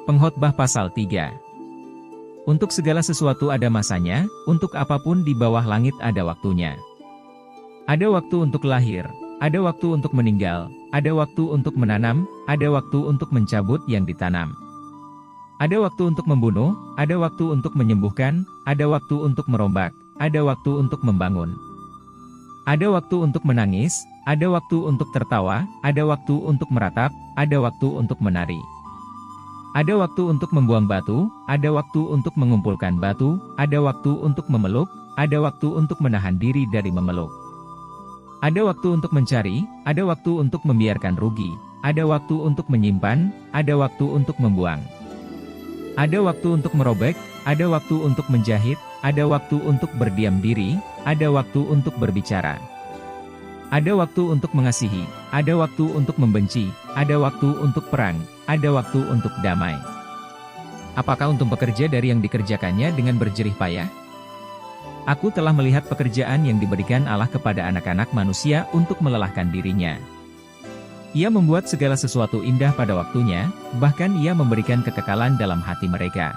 Pengkhotbah pasal 3. Untuk segala sesuatu ada masanya, untuk apapun di bawah langit ada waktunya. Ada waktu untuk lahir, ada waktu untuk meninggal, ada waktu untuk menanam, ada waktu untuk mencabut yang ditanam. Ada waktu untuk membunuh, ada waktu untuk menyembuhkan, ada waktu untuk merombak, ada waktu untuk membangun. Ada waktu untuk menangis, ada waktu untuk tertawa, ada waktu untuk meratap, ada waktu untuk menari. Ada waktu untuk membuang batu, ada waktu untuk mengumpulkan batu, ada waktu untuk memeluk, ada waktu untuk menahan diri dari memeluk. Ada waktu untuk mencari, ada waktu untuk membiarkan rugi, ada waktu untuk menyimpan, ada waktu untuk membuang. Ada waktu untuk merobek, ada waktu untuk menjahit, ada waktu untuk berdiam diri, ada waktu untuk berbicara. Ada waktu untuk mengasihi, ada waktu untuk membenci, ada waktu untuk perang, ada waktu untuk damai. Apakah untung pekerja dari yang dikerjakannya dengan berjerih payah? Aku telah melihat pekerjaan yang diberikan Allah kepada anak-anak manusia untuk melelahkan dirinya. Ia membuat segala sesuatu indah pada waktunya, bahkan ia memberikan kekekalan dalam hati mereka.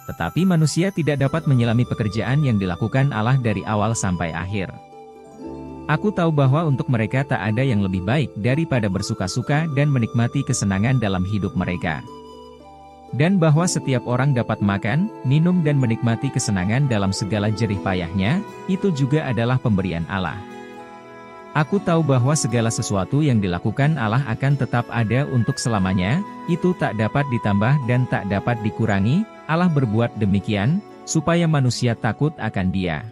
Tetapi manusia tidak dapat menyelami pekerjaan yang dilakukan Allah dari awal sampai akhir. Aku tahu bahwa untuk mereka tak ada yang lebih baik daripada bersuka-suka dan menikmati kesenangan dalam hidup mereka. Dan bahwa setiap orang dapat makan, minum dan menikmati kesenangan dalam segala jerih payahnya, itu juga adalah pemberian Allah. Aku tahu bahwa segala sesuatu yang dilakukan Allah akan tetap ada untuk selamanya, itu tak dapat ditambah dan tak dapat dikurangi. Allah berbuat demikian, supaya manusia takut akan Dia.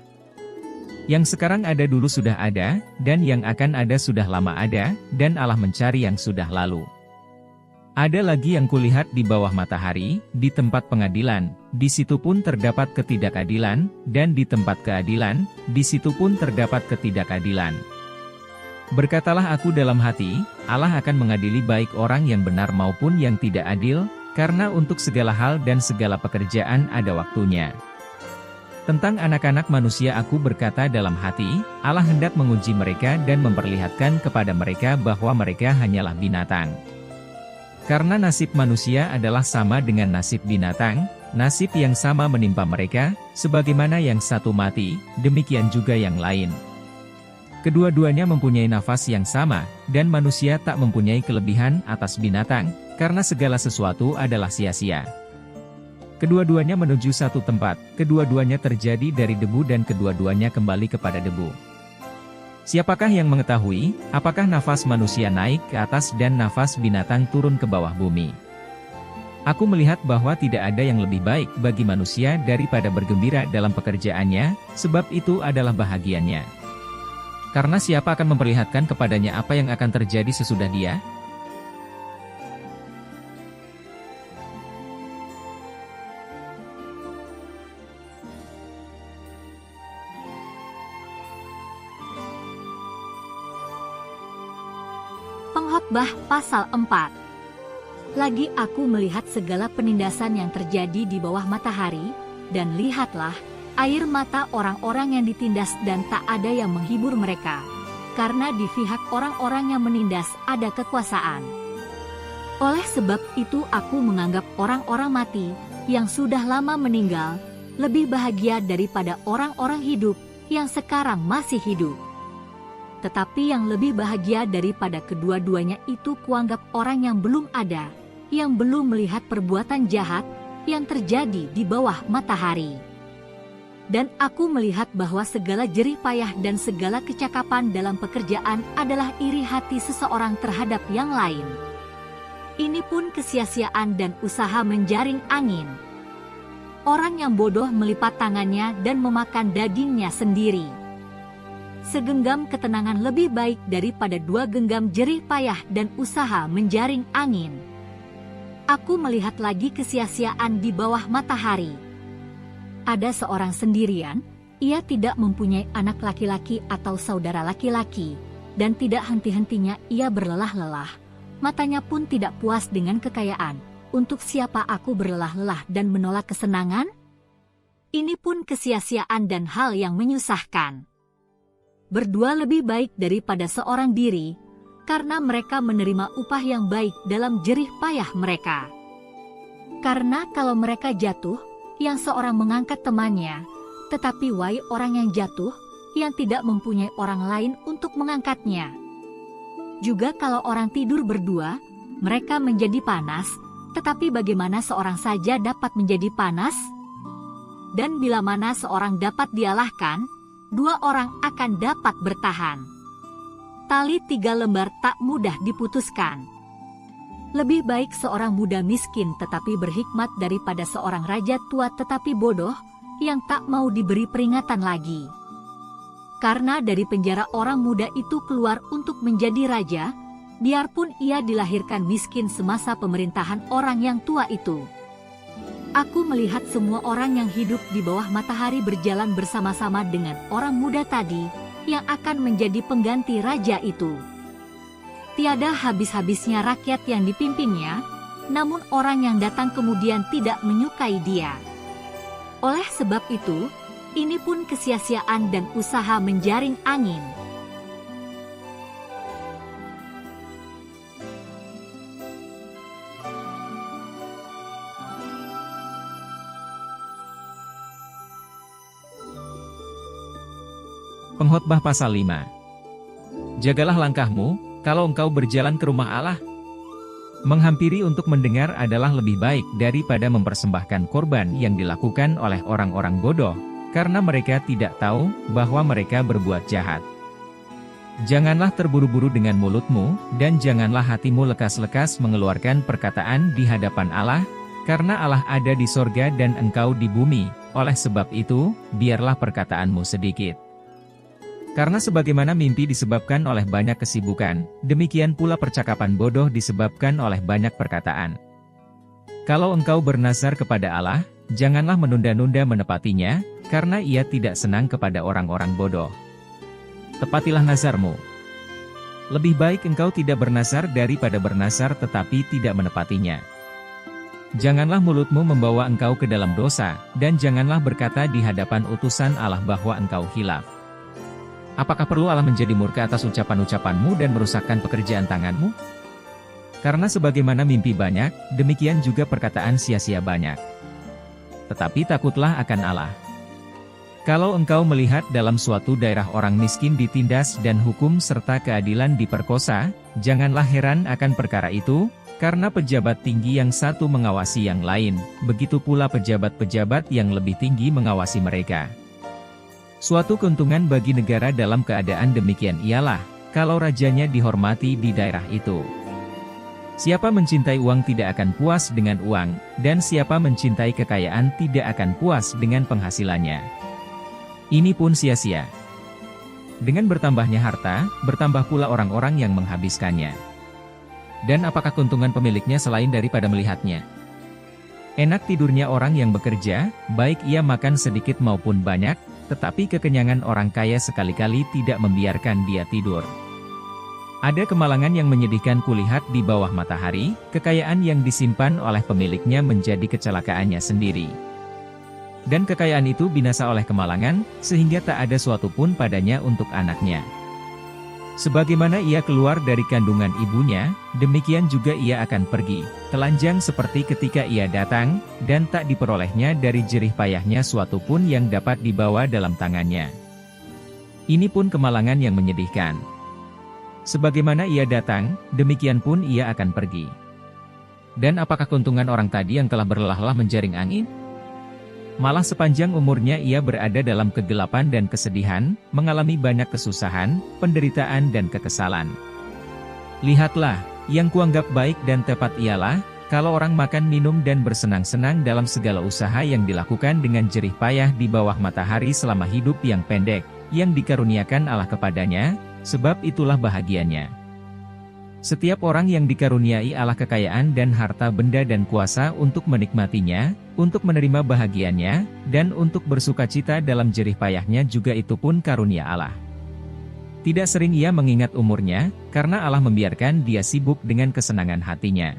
Yang sekarang ada dulu sudah ada, dan yang akan ada sudah lama ada, dan Allah mencari yang sudah lalu. Ada lagi yang kulihat di bawah matahari, di tempat pengadilan, di situ pun terdapat ketidakadilan, dan di tempat keadilan, di situ pun terdapat ketidakadilan. Berkatalah aku dalam hati, Allah akan mengadili baik orang yang benar maupun yang tidak adil, karena untuk segala hal dan segala pekerjaan ada waktunya. Tentang anak-anak manusia aku berkata dalam hati, Allah hendak menguji mereka dan memperlihatkan kepada mereka bahwa mereka hanyalah binatang. Karena nasib manusia adalah sama dengan nasib binatang, nasib yang sama menimpa mereka, sebagaimana yang satu mati, demikian juga yang lain. Kedua-duanya mempunyai nafas yang sama, dan manusia tak mempunyai kelebihan atas binatang, karena segala sesuatu adalah sia-sia. Kedua-duanya menuju satu tempat, kedua-duanya terjadi dari debu dan kedua-duanya kembali kepada debu. Siapakah yang mengetahui, apakah nafas manusia naik ke atas dan nafas binatang turun ke bawah bumi? Aku melihat bahwa tidak ada yang lebih baik bagi manusia daripada bergembira dalam pekerjaannya, sebab itu adalah bahagianya. Karena siapa akan memperlihatkan kepadanya apa yang akan terjadi sesudah dia? Pengkhotbah pasal 4. Lagi aku melihat segala penindasan yang terjadi di bawah matahari, dan lihatlah, air mata orang-orang yang ditindas dan tak ada yang menghibur mereka, karena di pihak orang-orang yang menindas ada kekuasaan. Oleh sebab itu aku menganggap orang-orang mati, yang sudah lama meninggal, lebih bahagia daripada orang-orang hidup, yang sekarang masih hidup. Tetapi yang lebih bahagia daripada kedua-duanya itu kuanggap orang yang belum ada, yang belum melihat perbuatan jahat yang terjadi di bawah matahari. Dan aku melihat bahwa segala jerih payah dan segala kecakapan dalam pekerjaan adalah iri hati seseorang terhadap yang lain. Ini pun kesia-siaan dan usaha menjaring angin. Orang yang bodoh melipat tangannya dan memakan dagingnya sendiri. Segenggam ketenangan lebih baik daripada 2 genggam jerih payah dan usaha menjaring angin. Aku melihat lagi kesia-siaan di bawah matahari. Ada seorang sendirian, ia tidak mempunyai anak laki-laki atau saudara laki-laki, dan tidak henti-hentinya ia berlelah-lelah. Matanya pun tidak puas dengan kekayaan. Untuk siapa aku berlelah-lelah dan menolak kesenangan? Ini pun kesia-siaan dan hal yang menyusahkan. Berdua lebih baik daripada seorang diri, karena mereka menerima upah yang baik dalam jerih payah mereka. Karena kalau mereka jatuh, yang seorang mengangkat temannya, tetapi wahai orang yang jatuh, yang tidak mempunyai orang lain untuk mengangkatnya. Juga kalau orang tidur berdua, mereka menjadi panas, tetapi bagaimana seorang saja dapat menjadi panas? Dan bila mana seorang dapat dialahkan, 2 orang akan dapat bertahan. Tali 3 lembar tak mudah diputuskan. Lebih baik seorang muda miskin tetapi berhikmat daripada seorang raja tua tetapi bodoh, yang tak mau diberi peringatan lagi. Karena dari penjara orang muda itu keluar untuk menjadi raja, biarpun ia dilahirkan miskin semasa pemerintahan orang yang tua itu. Aku melihat semua orang yang hidup di bawah matahari berjalan bersama-sama dengan orang muda tadi, yang akan menjadi pengganti raja itu. Tiada habis-habisnya rakyat yang dipimpinnya, namun orang yang datang kemudian tidak menyukai dia. Oleh sebab itu, ini pun kesia-siaan dan usaha menjaring angin. Pengkhotbah pasal 5. Jagalah langkahmu, kalau engkau berjalan ke rumah Allah. Menghampiri untuk mendengar adalah lebih baik daripada mempersembahkan korban yang dilakukan oleh orang-orang bodoh, karena mereka tidak tahu bahwa mereka berbuat jahat. Janganlah terburu-buru dengan mulutmu, dan janganlah hatimu lekas-lekas mengeluarkan perkataan di hadapan Allah, karena Allah ada di sorga dan engkau di bumi. Oleh sebab itu, biarlah perkataanmu sedikit. Karena sebagaimana mimpi disebabkan oleh banyak kesibukan, demikian pula percakapan bodoh disebabkan oleh banyak perkataan. Kalau engkau bernazar kepada Allah, janganlah menunda-nunda menepatinya, karena ia tidak senang kepada orang-orang bodoh. Tepatilah nazarmu. Lebih baik engkau tidak bernazar daripada bernazar tetapi tidak menepatinya. Janganlah mulutmu membawa engkau ke dalam dosa, dan janganlah berkata di hadapan utusan Allah bahwa engkau khilaf. Apakah perlu Allah menjadi murka atas ucapan-ucapanmu dan merusakkan pekerjaan tanganmu? Karena sebagaimana mimpi banyak, demikian juga perkataan sia-sia banyak. Tetapi takutlah akan Allah. Kalau engkau melihat dalam suatu daerah orang miskin ditindas dan hukum serta keadilan diperkosa, janganlah heran akan perkara itu, karena pejabat tinggi yang satu mengawasi yang lain, begitu pula pejabat-pejabat yang lebih tinggi mengawasi mereka. Suatu keuntungan bagi negara dalam keadaan demikian ialah, kalau rajanya dihormati di daerah itu. Siapa mencintai uang tidak akan puas dengan uang, dan siapa mencintai kekayaan tidak akan puas dengan penghasilannya. Ini pun sia-sia. Dengan bertambahnya harta, bertambah pula orang-orang yang menghabiskannya. Dan apakah keuntungan pemiliknya selain daripada melihatnya? Enak tidurnya orang yang bekerja, baik ia makan sedikit maupun banyak, tetapi kekenyangan orang kaya sekali-kali tidak membiarkan dia tidur. Ada kemalangan yang menyedihkan kulihat di bawah matahari, kekayaan yang disimpan oleh pemiliknya menjadi kecelakaannya sendiri. Dan kekayaan itu binasa oleh kemalangan, sehingga tak ada suatu pun padanya untuk anaknya. Sebagaimana ia keluar dari kandungan ibunya, demikian juga ia akan pergi, telanjang seperti ketika ia datang, dan tak diperolehnya dari jerih payahnya suatu pun yang dapat dibawa dalam tangannya. Ini pun kemalangan yang menyedihkan. Sebagaimana ia datang, demikian pun ia akan pergi. Dan apakah keuntungan orang tadi yang telah berlelah-lelah menjaring angin? Malah sepanjang umurnya ia berada dalam kegelapan dan kesedihan, mengalami banyak kesusahan, penderitaan dan kekesalan. Lihatlah, yang kuanggap baik dan tepat ialah, kalau orang makan minum dan bersenang-senang dalam segala usaha yang dilakukan dengan jerih payah di bawah matahari selama hidup yang pendek, yang dikaruniakan Allah kepadanya, sebab itulah bahagianya. Setiap orang yang dikaruniai Allah kekayaan dan harta benda dan kuasa untuk menikmatinya, untuk menerima bahagiannya, dan untuk bersukacita dalam jerih payahnya juga itu pun karunia Allah. Tidak sering ia mengingat umurnya, karena Allah membiarkan dia sibuk dengan kesenangan hatinya.